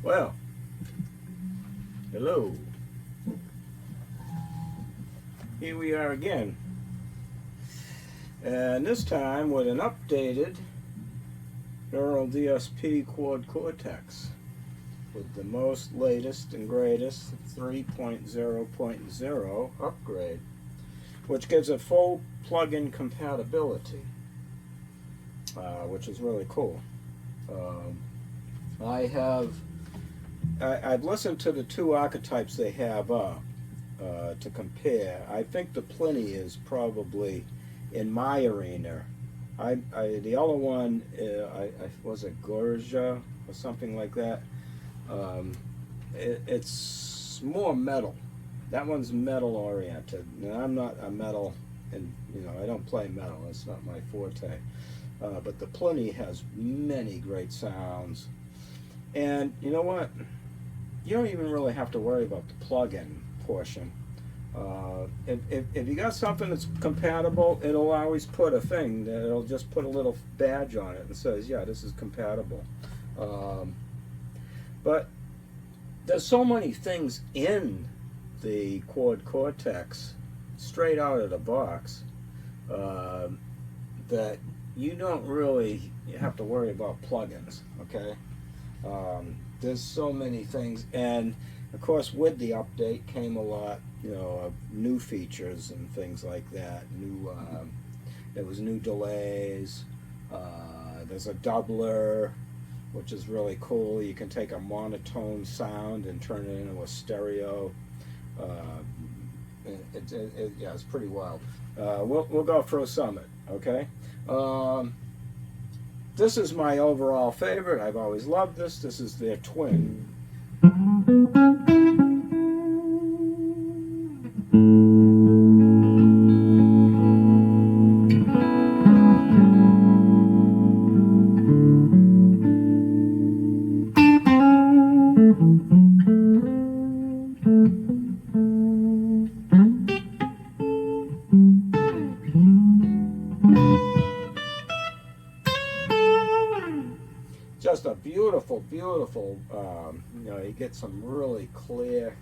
Well, hello. Here we are again. And this time with an updated neural DSP Quad Cortex with the most latest and greatest 3.0.0 upgrade, which gives it full plug-in compatibility, which is really cool. I've listened to the two archetypes they have up to compare. I think the Pliny is probably in my arena. The other one, was it Gorgia or something like that? It's more metal. That one's metal oriented. Now, I'm not a metal, and I don't play metal. It's not my forte. But the Pliny has many great sounds. And you know what? You don't even really have to worry about the plug-in portion. If you got something that's compatible, it'll always put a thing that it'll just put a little badge on it and says, yeah, this is compatible. But there's so many things in the Quad Cortex straight out of the box that you don't really have to worry about plugins, okay? There's so many things, and of course with the update came a lot, of new features and things like that. There was new delays. There's a doubler, which is really cool. You can take a monotone sound and turn it into a stereo. Yeah, it's pretty wild. We'll go through some of it, okay? This is my overall favorite. I've always loved this. This is their twin. Just a beautiful, you get some really clear.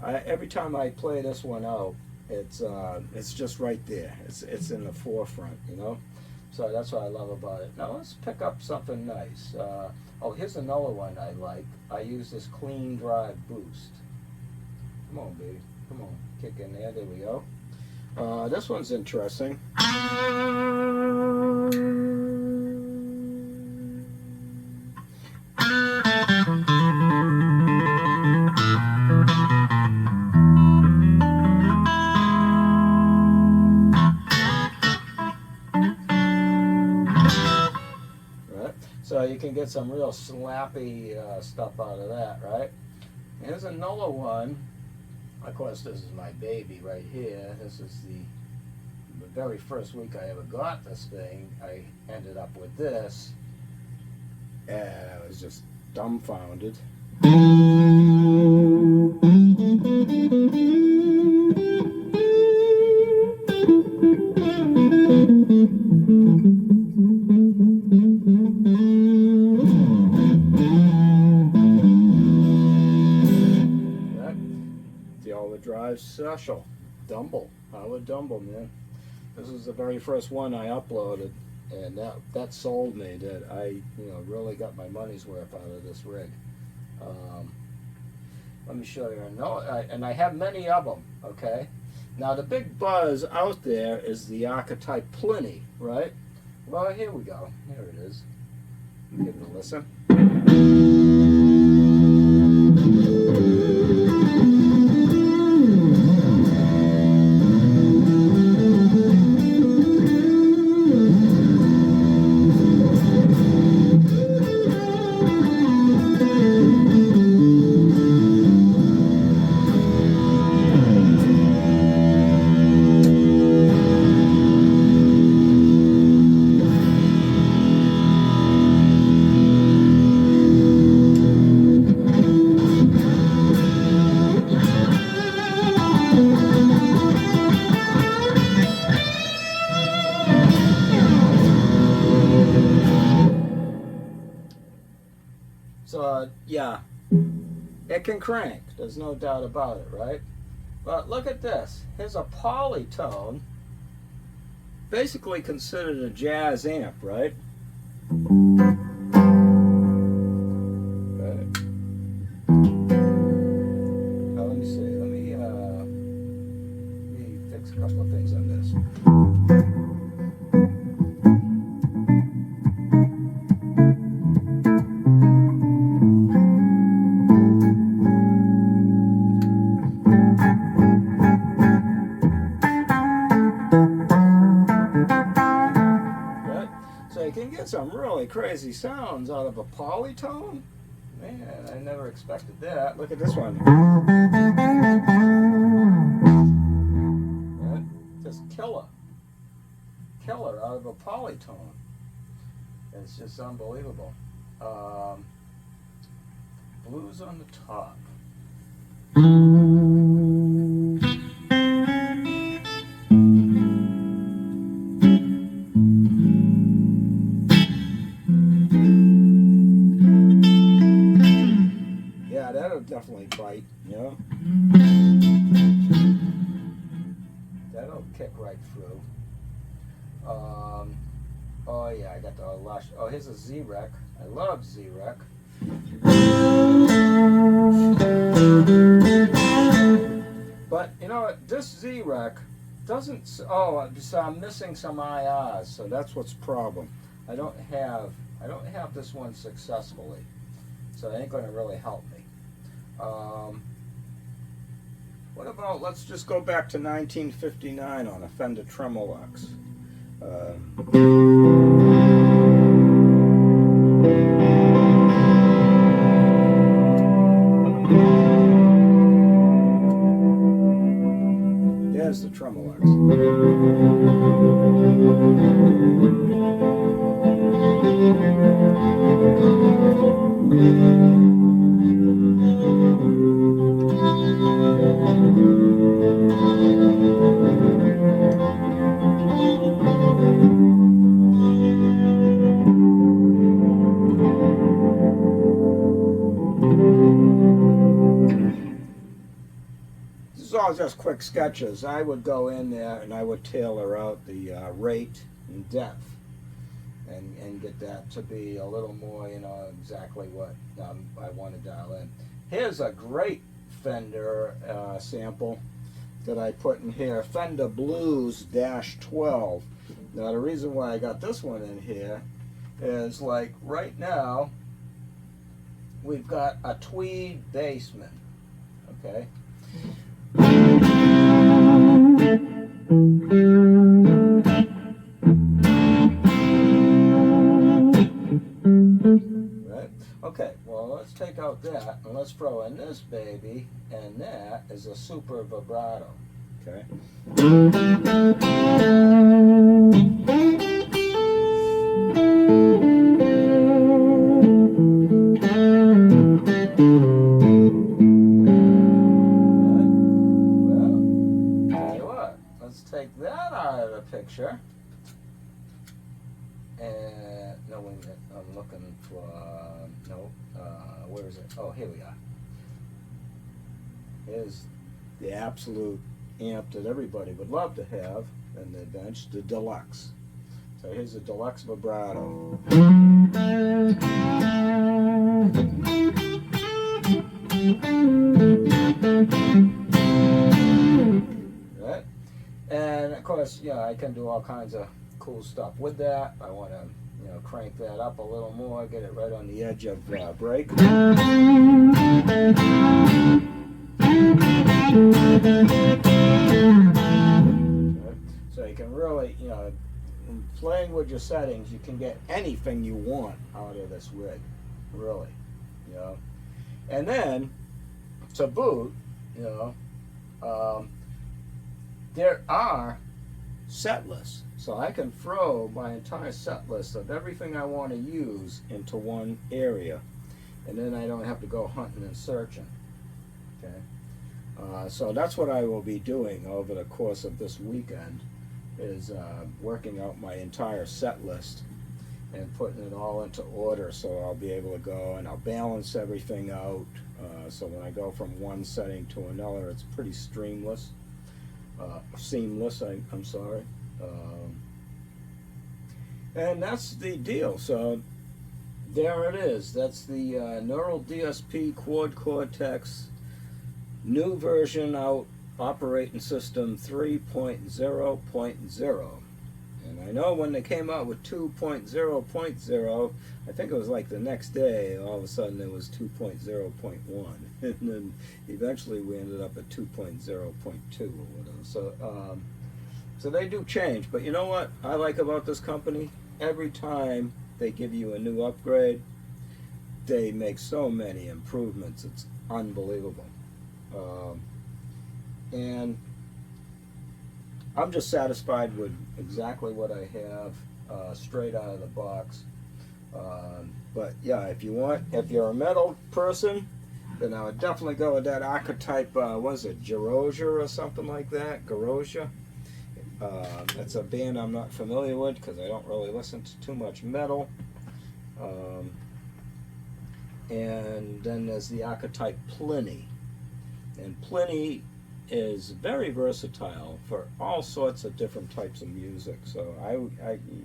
Every time I play this one out, it's just right there. It's in the forefront, So that's what I love about it. Now let's pick up something nice. Oh, here's another one I like. I use this clean drive boost. Come on, baby. Come on, kick in there. There we go. This one's interesting. So you can get some real slappy stuff out of that, right? Here's another one. Of course, this is my baby right here. This is the very first week I ever got this thing. I ended up with this, and I was just dumbfounded. Drive special, Dumble, Howard Dumble, man. This was the very first one I uploaded, and that sold me. That I, really got my money's worth out of this rig. Let me show you. And I have many of them. Okay. Now the big buzz out there is the archetype Pliny, right? Well, here we go. Here it is. Give it a listen. yeah, it can crank. There's no doubt about it, right? But look at this. Here's a polytone, basically considered a jazz amp, right? Let me see. Let me fix a couple of things on this. So you can get some really crazy sounds out of a polytone. Man, I never expected that. Look at this one. Right? Just killer out of a polytone. It's just unbelievable. Blues on the top. Yeah, that'll definitely bite, you know? That'll kick right through. Oh yeah, I got the lush. Oh, here's a Z-Rec. I love Z-Rec. But you know what? This Z-Rec doesn't. Oh, so I'm missing some IRs, so that's what's the problem. I don't have this one successfully, so it ain't going to really help me. What about, let's just go back to 1959 on a Fender Tremolux. There's the Tremolux. All just quick sketches. I would go in there and I would tailor out the rate and depth and get that to be a little more, you know, exactly what I want to dial in. Here's a great Fender sample that I put in here, Fender Blues -12. Now the reason why I got this one in here is, like, right now we've got a tweed bassman, okay? Right? Okay, well, let's take out that and let's throw in this baby, and that is a super vibrato. Okay. Take that out of the picture, and no, wait a minute, I'm looking for, where is it? Oh, here we are. Here's the absolute amp that everybody would love to have in their bench, the Deluxe. So here's the Deluxe vibrato. Right? And of course, yeah, I can do all kinds of cool stuff with that. I want to, you know, crank that up a little more, get it right on the edge of break. So you can really, you know, in playing with your settings, you can get anything you want out of this rig, really, you know. And then to boot, you know, there are set lists, so I can throw my entire set list of everything I want to use into one area, and then I don't have to go hunting and searching. Okay, so that's what I will be doing over the course of this weekend, is working out my entire set list and putting it all into order, so I'll be able to go and I'll balance everything out. So when I go from one setting to another, it's pretty seamless. I'm sorry. And that's the deal. So there it is. That's the Neural DSP Quad Cortex new version out, operating system 3.0.0. And I know when they came out with 2.0.0, I think it was like the next day, all of a sudden it was 2.0.1. And then eventually we ended up at 2.0.2 or whatever. So they do change. But you know what I like about this company? Every time they give you a new upgrade, they make so many improvements. It's unbelievable. And I'm just satisfied with exactly what I have straight out of the box. But yeah, if you're a metal person, then I would definitely go with that archetype. Was it Gerosia or something like that? Gerosia. That's a band I'm not familiar with because I don't really listen to too much metal. And then there's the archetype Pliny. And Pliny is very versatile for all sorts of different types of music. So I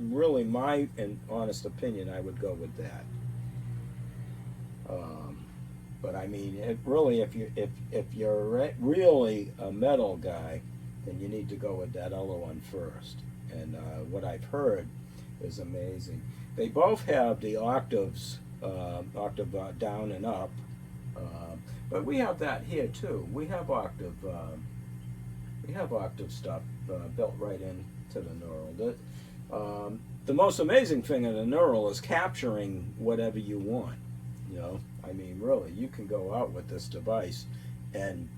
really, my honest opinion, I would go with that. But I mean, it really, if you're really a metal guy, then you need to go with that other one first. And what I've heard is amazing. They both have the octaves, octave down and up. But we have that here too. We have octave stuff built right into the neural. The most amazing thing in the neural is capturing whatever you want. You know, I mean, really, you can go out with this device and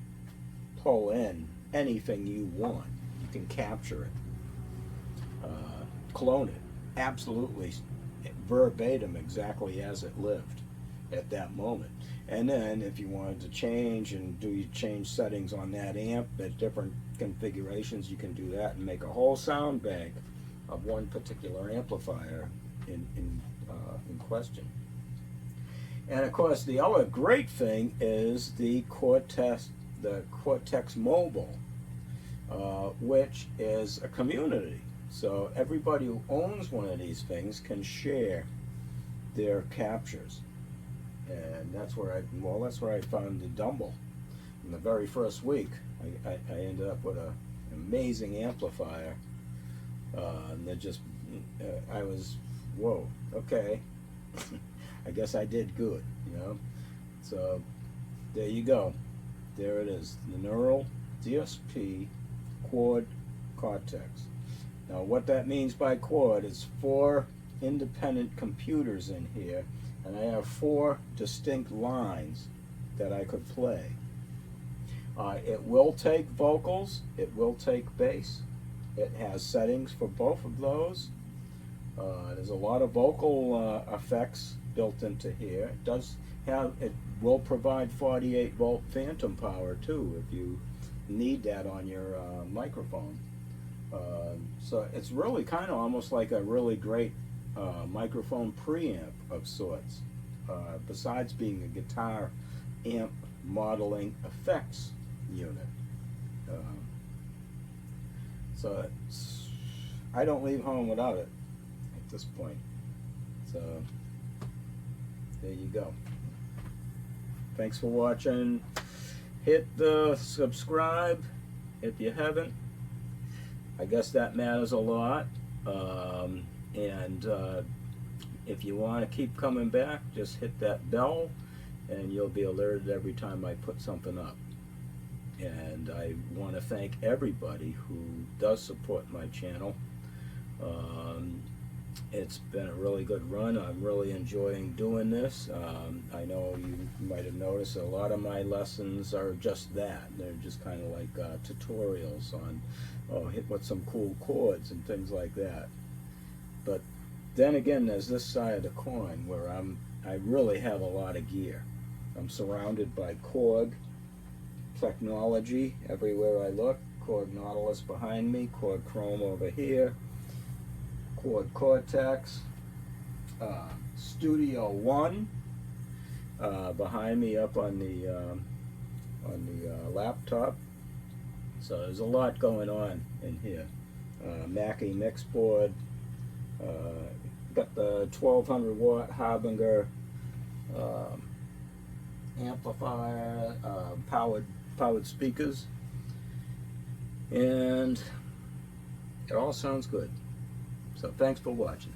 pull in anything you want. You can capture it, clone it, absolutely verbatim, exactly as it lived at that moment. And then if you wanted to change and change settings on that amp at different configurations, you can do that and make a whole sound bank of one particular amplifier in question. And of course, the other great thing is the Cortex Mobile, which is a community. So everybody who owns one of these things can share their captures. And that's where I found the Dumble. In the very first week, I ended up with an amazing amplifier. And I was, whoa, okay. I guess I did good, you know. So there you go. There it is, the Neural DSP Quad Cortex. Now what that means by quad is 4 independent computers in here, and I have 4 distinct lines that I could play. It will take vocals, it will take bass. It has settings for both of those. There's a lot of vocal effects built into here. It will provide 48 volt phantom power too if you need that on your microphone. So it's really kind of almost like a really great microphone preamp of sorts, besides being a guitar amp modeling effects unit. So I don't leave home without it at this point. So there you go. Thanks for watching. Hit the subscribe if you haven't. I guess that matters a lot. And if you want to keep coming back, just hit that bell and you'll be alerted every time I put something up. And I want to thank everybody who does support my channel. It's been a really good run. I'm really enjoying doing this. I know you might have noticed a lot of my lessons are just that. They're just kind of like tutorials on, hit with some cool chords and things like that. But then again, there's this side of the coin where I really have a lot of gear. I'm surrounded by Korg technology everywhere I look. Korg Nautilus behind me, Korg Chrome over here, Quad Cortex, Studio One behind me up on the laptop. So there's a lot going on in here. Mackie mix board. Got the 1200 watt Harbinger amplifier, powered speakers, and it all sounds good. So thanks for watching.